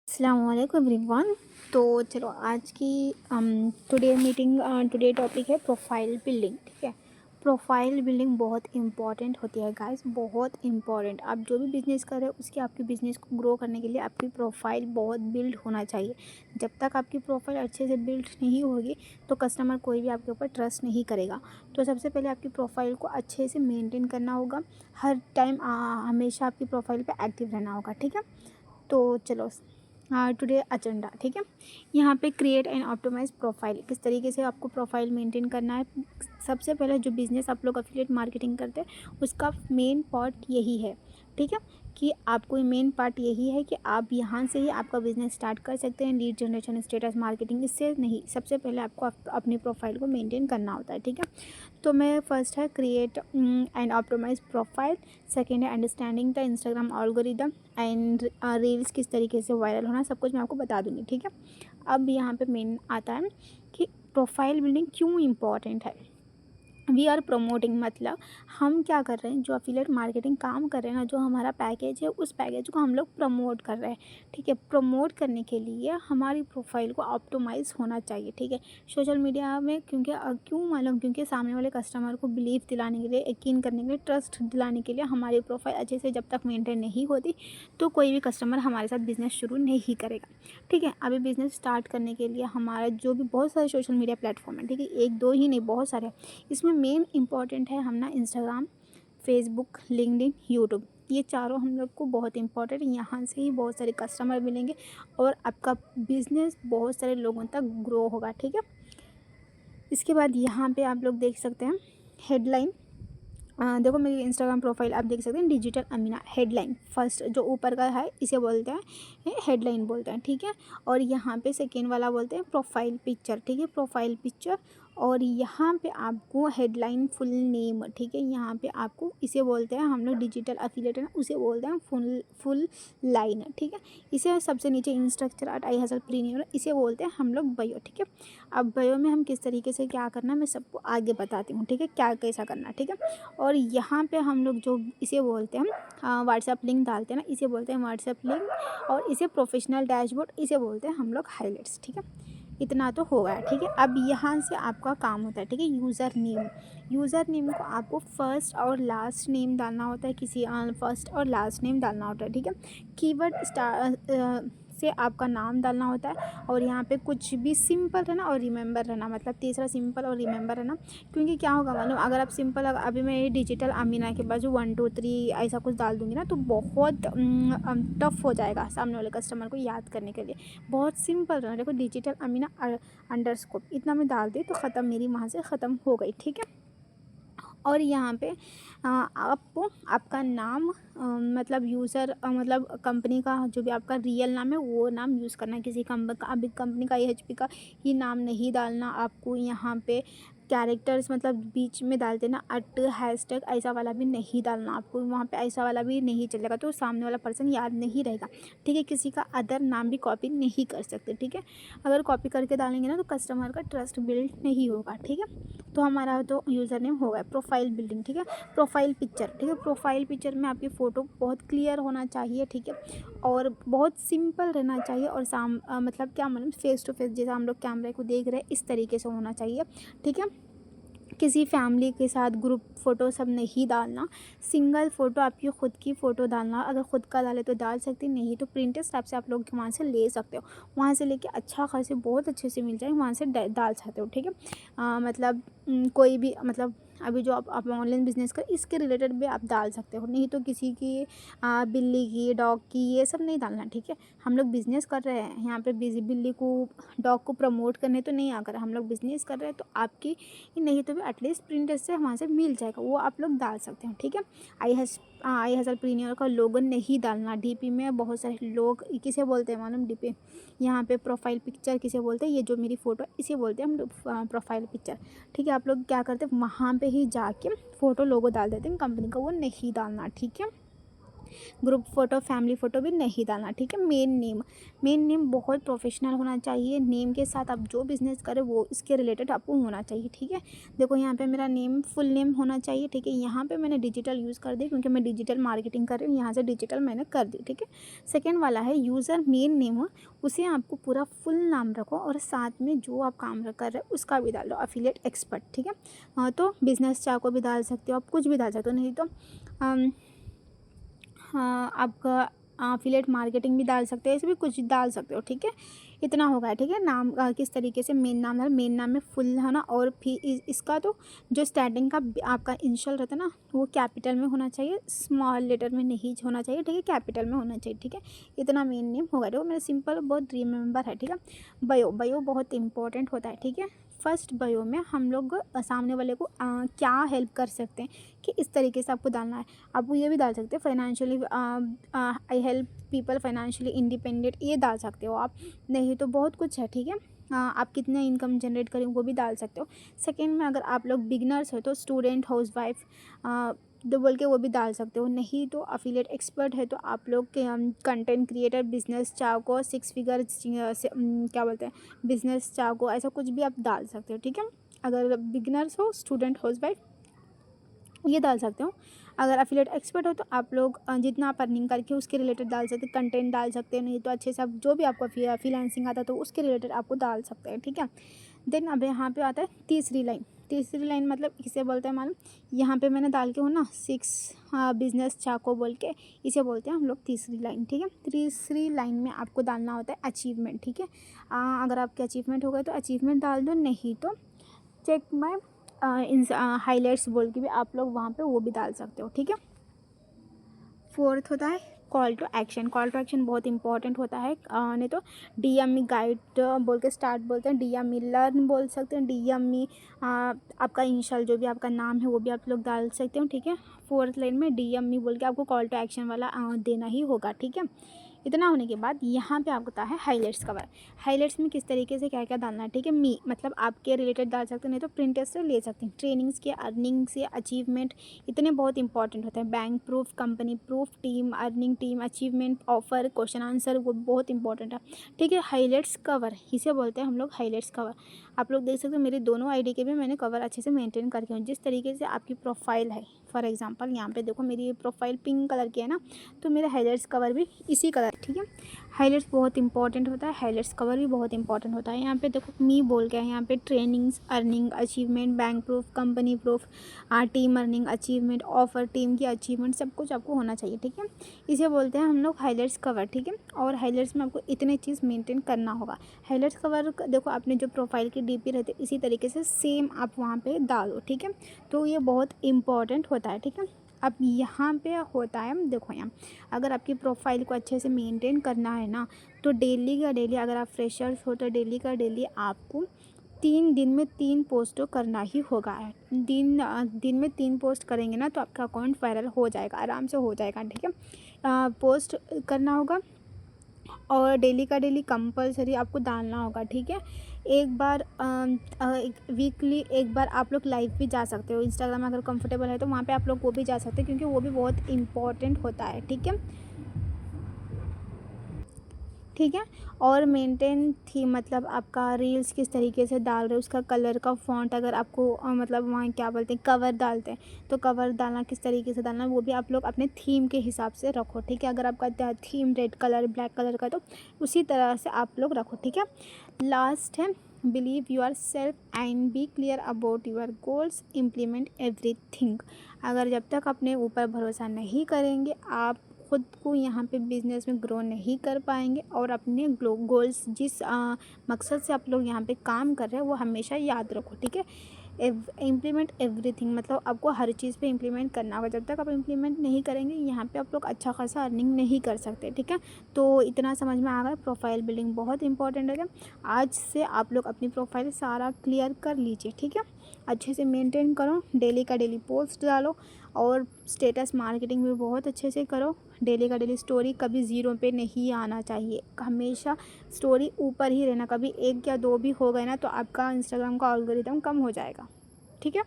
अस्सलामुअलैकुम एवरीवन। तो चलो आज की टुडे टॉपिक है प्रोफाइल बिल्डिंग। ठीक है, प्रोफाइल बिल्डिंग बहुत इंपॉर्टेंट होती है गाइस, बहुत इंपॉर्टेंट। आप जो भी बिज़नेस कर रहे हो उसकी आपकी बिज़नेस को ग्रो करने के लिए आपकी प्रोफाइल बहुत बिल्ड होना चाहिए। जब तक आपकी प्रोफाइल अच्छे से बिल्ड नहीं होगी तो कस्टमर कोई भी आपके ऊपर ट्रस्ट नहीं करेगा। तो सबसे पहले आपकी प्रोफाइल को अच्छे से मेंटेन करना होगा। हर टाइम हमेशा आपकी प्रोफाइल पे एक्टिव रहना होगा। ठीक है, तो चलो टुडे एजेंडा। ठीक है, यहाँ पे क्रिएट एंड ऑप्टिमाइज प्रोफाइल, किस तरीके से आपको प्रोफाइल मेंटेन करना है। सबसे पहले जो बिज़नेस आप लोग एफिलिएट मार्केटिंग करते हैं उसका मेन पार्ट यही है। ठीक है, कि आपको मेन पार्ट यही है कि आप यहाँ से ही आपका बिज़नेस स्टार्ट कर सकते हैं। लीड जनरेशन, स्टेटस मार्केटिंग, इससे नहीं, सबसे पहले आपको अपनी प्रोफाइल को मेंटेन करना होता है। ठीक है, तो मैं फर्स्ट है create and optimise profile, second है understanding the Instagram algorithm and reels किस तरीके से वायरल होना, सब कुछ मैं आपको बता दूंगी। ठीक है, अब यहाँ पे मेन आता है कि प्रोफाइल बिल्डिंग क्यों इम्पॉर्टेंट है। वी आर प्रमोटिंग, मतलब हम क्या कर रहे हैं, जो अफिलिएट मार्केटिंग काम कर रहे हैं ना, जो हमारा पैकेज है उस पैकेज को हम लोग प्रमोट कर रहे हैं। ठीक है, प्रमोट करने के लिए हमारी प्रोफाइल को ऑप्टिमाइज होना चाहिए। ठीक है, सोशल मीडिया में क्योंकि क्यों मालूम, क्योंकि सामने वाले कस्टमर को बिलीव दिलाने के लिए, यकीन करने के लिए, ट्रस्ट दिलाने के लिए हमारी प्रोफाइल अच्छे से जब तक मेंटेन नहीं होती तो कोई भी कस्टमर हमारे साथ बिजनेस शुरू नहीं करेगा। ठीक है, अभी बिजनेस स्टार्ट करने के लिए हमारा जो भी बहुत सारे सोशल मीडिया प्लेटफॉर्म है, ठीक है, एक दो ही नहीं बहुत सारे, इसमें मेन इंपॉर्टेंट है हम ना इंस्टाग्राम, फेसबुक, लिंक्डइन, यूट्यूब, ये चारों हम लोग को बहुत इंपॉर्टेंट है। यहाँ से ही बहुत सारे कस्टमर मिलेंगे और आपका बिजनेस बहुत सारे लोगों तक ग्रो होगा। ठीक है, इसके बाद यहाँ पे आप लोग देख सकते हैं हेडलाइन। देखो मेरी इंस्टाग्राम प्रोफाइल आप देख सकते हैं, डिजिटल अमीना हेडलाइन, फर्स्ट जो ऊपर का है इसे बोलते हैं हेडलाइन बोलते हैं। ठीक है, और यहाँ पे सेकेंड वाला बोलते हैं प्रोफाइल पिक्चर। ठीक है, प्रोफाइल पिक्चर, और यहाँ पे आपको हेडलाइन फुल नेम। ठीक है, यहाँ पे आपको इसे बोलते हैं हम लोग डिजिटल एफिलिएट है ना, उसे बोलते हैं फुल लाइन। ठीक है, इसे सबसे नीचे इंस्ट्रक्चर एट आई हसल प्रीमियर, इसे बोलते हैं हम लोग बायो। ठीक है, अब बायो में हम किस तरीके से क्या करना है मैं सबको आगे बताती हूँ। ठीक है, क्या कैसा करना है। ठीक है, और यहाँ पे हम लोग जो इसे बोलते हैं व्हाट्सएप लिंक डालते हैं ना, इसे बोलते हैं व्हाट्सएप लिंक, और इसे प्रोफेशनल डैशबोर्ड, इसे बोलते हैं हम लोग हाईलाइट्स। ठीक है, इतना तो हो गया। ठीक है, अब यहाँ से आपका काम होता है। ठीक है, यूज़र नेम, यूज़र नेम को आपको फर्स्ट और लास्ट नेम डालना होता है, किसी फर्स्ट और लास्ट नेम डालना होता है। ठीक है, कीवर्ड से आपका नाम डालना होता है, और यहाँ पे कुछ भी सिंपल रहना और रिमेंबर रहना, मतलब तीसरा सिंपल और रिमेंबर रहना। क्योंकि क्या होगा मालूम, अगर आप सिंपल, अभी मैं ये डिजिटल अमीना के बाद जो 1 2 3 ऐसा कुछ डाल दूँगी ना तो बहुत टफ हो जाएगा सामने वाले कस्टमर को याद करने के लिए। बहुत सिंपल रहना, देखो डिजिटल अमीना अंडरस्कोर इतना मैं डाल दी तो ख़त्म, मेरी वहाँ से ख़त्म हो गई। ठीक है, और यहाँ पे आपको आपका नाम मतलब यूज़र मतलब कंपनी का जो भी आपका रियल नाम है वो नाम यूज़ करना है। किसी अभी कंपनी का AHP का ही नाम नहीं डालना आपको। यहाँ पे कैरेक्टर्स मतलब बीच में डालते ना @ हैशटैग, ऐसा वाला भी नहीं डालना आपको। वहाँ पे ऐसा वाला भी नहीं चलेगा तो सामने वाला पर्सन याद नहीं रहेगा। ठीक है, किसी का अदर नाम भी कॉपी नहीं कर सकते। ठीक है, अगर कॉपी करके डालेंगे ना तो कस्टमर का ट्रस्ट बिल्ड नहीं होगा। ठीक है, तो हमारा तो यूज़र नेम हो गया। प्रोफाइल बिल्डिंग, ठीक है, प्रोफाइल पिक्चर। ठीक है, प्रोफाइल पिक्चर में आपकी फ़ोटो बहुत क्लियर होना चाहिए। ठीक है, और बहुत सिंपल रहना चाहिए, और मतलब क्या मतलब फेस टू फेस जैसा हम लोग कैमरे को देख रहे हैं इस तरीके से होना चाहिए। ठीक है, किसी फैमिली के साथ ग्रुप फ़ोटो सब नहीं डालना, सिंगल फ़ोटो आपकी खुद की फ़ोटो डालना। अगर खुद का डाले तो डाल सकते, नहीं तो प्रिंटेड टाइप से आप लोग वहाँ से ले सकते हो। वहाँ से लेके अच्छा खासे बहुत अच्छे से मिल जाए, वहाँ से डाल सकते हो। ठीक है, मतलब कोई भी मतलब अभी जो आप ऑनलाइन बिजनेस कर इसके रिलेटेड भी आप डाल सकते हो, नहीं तो किसी की बिल्ली की, डॉग की, ये सब नहीं डालना। ठीक है, हम लोग बिज़नेस कर रहे हैं यहाँ पे, बिल्ली को, डॉग को प्रमोट करने तो नहीं आकर, हम लोग बिज़नेस कर रहे हैं तो आपकी नहीं तो भी एटलीस्ट प्रिंटर से वहाँ से मिल जाएगा, वो आप लोग डाल सकते हो। ठीक है, आई हसल प्रीमियर का लोगो नहीं डालना। DP में बहुत सारे लोग किसे बोलते हैं मालूम, DP यहाँ पे प्रोफाइल पिक्चर किसे बोलते हैं, ये जो मेरी फ़ोटो इसे बोलते हैं हम लोग प्रोफाइल पिक्चर। ठीक है, आप लोग क्या करते हैं वहाँ पे ही जाके फ़ोटो लोगो डाल देते हैं कंपनी का, वो नहीं डालना। ठीक है, ग्रुप फ़ोटो, फैमिली फ़ोटो भी नहीं डालना, ठीक है। मेन नेम बहुत प्रोफेशनल होना चाहिए। नेम के साथ आप जो बिज़नेस करें वो इसके रिलेटेड आपको होना चाहिए, ठीक है। देखो यहाँ पे मेरा नेम फुल नेम होना चाहिए, ठीक है। यहाँ पे मैंने डिजिटल यूज़ कर दी क्योंकि मैं डिजिटल मार्केटिंग कर रही हूँ, यहाँ से डिजिटल मैंने कर दी, ठीक है। सेकेंड वाला है यूज़र मेन नेम हो, उसे आपको पूरा फुल नाम रखो और साथ में जो आप काम कर रहे हो उसका भी डाल दो, एफिलिएट एक्सपर्ट, ठीक है। तो बिज़नेस चाहो भी डाल सकते हो, आप कुछ भी डाल सकते हो, नहीं तो हाँ, आपका एफिलिएट मार्केटिंग भी डाल सकते हो, ऐसे भी कुछ डाल सकते हो, ठीक है। इतना होगा, ठीक है। नाम किस तरीके से मेन नाम है, मेन नाम में फुल है ना, और फिर इसका तो जो स्टार्टिंग का आपका इनिशियल रहता है ना वो कैपिटल में होना चाहिए, स्मॉल लेटर में नहीं होना चाहिए, ठीक है। कैपिटल में होना चाहिए, ठीक है। इतना मेन नेम होगा। देखो मेरा सिंपल बहुत रिमेंबर है, ठीक है। बायो बहुत इंपॉर्टेंट होता है, ठीक है। फर्स्ट बायो में हम लोग सामने वाले को क्या हेल्प कर सकते हैं कि इस तरीके से आपको डालना है। आप ये भी डाल सकते हैं financially, I help people financially independent, ये डाल सकते हो आप। नहीं तो बहुत कुछ है, ठीक है। आप कितने इनकम जनरेट करें वो भी डाल सकते हो। सेकेंड में अगर आप लोग बिगनर्स हो तो स्टूडेंट, हाउसवाइफ तो बोल के वो भी डाल सकते हो। नहीं तो अफिलिएट एक्सपर्ट है तो आप लोग के कंटेंट क्रिएटर, बिजनेस चाहो, 6 फिगर क्या बोलते हैं, बिजनेस चाहो, ऐसा कुछ भी आप डाल सकते हो, ठीक है। अगर बिगनर्स हो, स्टूडेंट, हाउसवाइफ, ये डाल सकते हो। अगर अफिलिएट एक्सपर्ट हो तो आप लोग जितना आप अर्निंग करके उसके रिलेटेड डाल सकते हैं, कंटेंट डाल सकते हैं। नहीं तो अच्छे से आप जो भी आपको फ्रीलांसिंग आता है तो उसके रिलेटेड आपको डाल सकते हैं, ठीक है। देन अब यहाँ पे आता है तीसरी लाइन। तीसरी लाइन मतलब किसे बोलते हैं मालूम, यहाँ पे मैंने डाल के हो ना 6 बिजनेस चाको बोल के, इसे बोलते हैं हम लोग तीसरी लाइन, ठीक है। तीसरी लाइन में आपको डालना होता है अचीवमेंट, ठीक है। अगर आपके अचीवमेंट हो गए तो अचीवमेंट डाल दो, नहीं तो चेक माई इन हाईलाइट्स बोल के भी आप लोग वहाँ पे वो भी डाल सकते हो, ठीक है। फोर्थ होता है call to action. Call to action बहुत इंपॉर्टेंट होता है। नहीं तो डीएमई गाइड बोल के स्टार्ट बोलते हैं, डीएमई लर्न बोल सकते हैं, डीएमई आपका इनिशियल जो भी आपका नाम है वो भी आप लोग डाल सकते हो, ठीक है। फोर्थ लाइन में डीएमई बोल के आपको कॉल टू एक्शन वाला देना ही होगा, ठीक है। इतना होने के बाद यहाँ पे आपको होता है हाईलाइट्स कवर। हाईलाइट्स में किस तरीके से क्या क्या डालना है, ठीक है। मतलब आपके रिलेटेड डाल सकते हैं, नहीं तो प्रिंटर से ले सकते हैं। ट्रेनिंग्स के, अर्निंग्स के, अचीवमेंट, इतने बहुत इंपॉर्टेंट होते हैं। Bank proof, company proof, team earning, team achievement, offer, question answer, वो बहुत इंपॉर्टेंट है, ठीक है। हाईलाइट्स कवर इसे बोलते हैं हम लोग, हाईलाइट्स कवर। आप लोग देख सकते हो मेरे दोनों आईडी के भी मैंने कवर अच्छे से मेंटेन करके हूँ। जिस तरीके से आपकी प्रोफाइल है, फॉर एग्जांपल यहाँ पे देखो मेरी प्रोफाइल पिंक कलर की है ना, तो मेरा हाईलाइट्स कवर भी इसी कलर, ठीक है। हाईलाइट्स बहुत इंपॉर्टेंट होता है, हाईलाइट्स कवर भी बहुत इंपॉर्टेंट होता है। यहाँ पे देखो मी बोल के है, यहाँ पे trainings, earning, achievement, bank proof, company proof, team earning, achievement, offer, team की अचीवमेंट, सब कुछ आपको होना चाहिए, ठीक है। इसे बोलते हैं हम लोग हाईलाइट्स कवर, ठीक है। और हाईलाइट्स में आपको इतने चीज़ मेंटेन करना होगा। हाईलाइट्स कवर देखो आपने जो प्रोफाइल की डीपी रहती है इसी तरीके से सेम आप वहाँ पे डालो, ठीक है। तो ये बहुत इंपॉर्टेंट होता है, ठीक है। अब यहाँ पे होता है, देखो यहाँ अगर आपकी प्रोफाइल को अच्छे से मेंटेन करना है ना तो डेली का डेली, अगर आप फ्रेशर्स हो तो डेली का डेली आपको 3 दिन में 3 पोस्ट तो करना ही होगा। दिन में 3 पोस्ट करेंगे ना तो आपका अकाउंट वायरल हो जाएगा, आराम से हो जाएगा, ठीक है। पोस्ट करना होगा और डेली का डेली कंपलसरी आपको डालना होगा, ठीक है। एक बार वीकली एक बार आप लोग लाइव भी जा सकते हो। इंस्टाग्राम अगर कंफर्टेबल है तो वहाँ पे आप लोग वो भी जा सकते हैं क्योंकि वो भी बहुत इंपॉर्टेंट होता है, ठीक है, ठीक है। और मेंटेन थी मतलब आपका रील्स किस तरीके से डाल रहे हो, उसका कलर का फॉन्ट, अगर आपको मतलब वहाँ क्या बोलते हैं कवर डालते हैं तो कवर डालना किस तरीके से डालना वो भी आप लोग अपने थीम के हिसाब से रखो, ठीक है। अगर आपका theme red colour, black colour का तो उसी तरह से आप लोग रखो, ठीक है। लास्ट है believe yourself and be clear about your goals, implement everything. अगर जब तक अपने ऊपर भरोसा नहीं करेंगे आप खुद को यहाँ पे बिज़नेस में ग्रो नहीं कर पाएंगे और अपने गोल्स जिस मकसद से आप लोग यहाँ पे काम कर रहे हैं वो हमेशा याद रखो, ठीक है। इम्प्लीमेंट एवरीथिंग मतलब आपको हर चीज़ पे इम्प्लीमेंट करना होगा। जब तक आप इम्प्लीमेंट नहीं करेंगे यहाँ पे आप लोग अच्छा खासा अर्निंग नहीं कर सकते, ठीक है। तो इतना समझ में आ गया, प्रोफाइल बिल्डिंग बहुत इंपॉर्टेंट है। आज से आप लोग अपनी प्रोफाइल सारा क्लियर कर लीजिए, ठीक है। अच्छे से मेंटेन करो, डेली का डेली पोस्ट डालो और स्टेटस मार्केटिंग भी बहुत अच्छे से करो। डेली का डेली स्टोरी कभी ज़ीरो पे नहीं आना चाहिए, हमेशा स्टोरी ऊपर ही रहना। कभी 1 या 2 भी हो गए ना तो आपका इंस्टाग्राम का एल्गोरिदम कम हो जाएगा, ठीक है।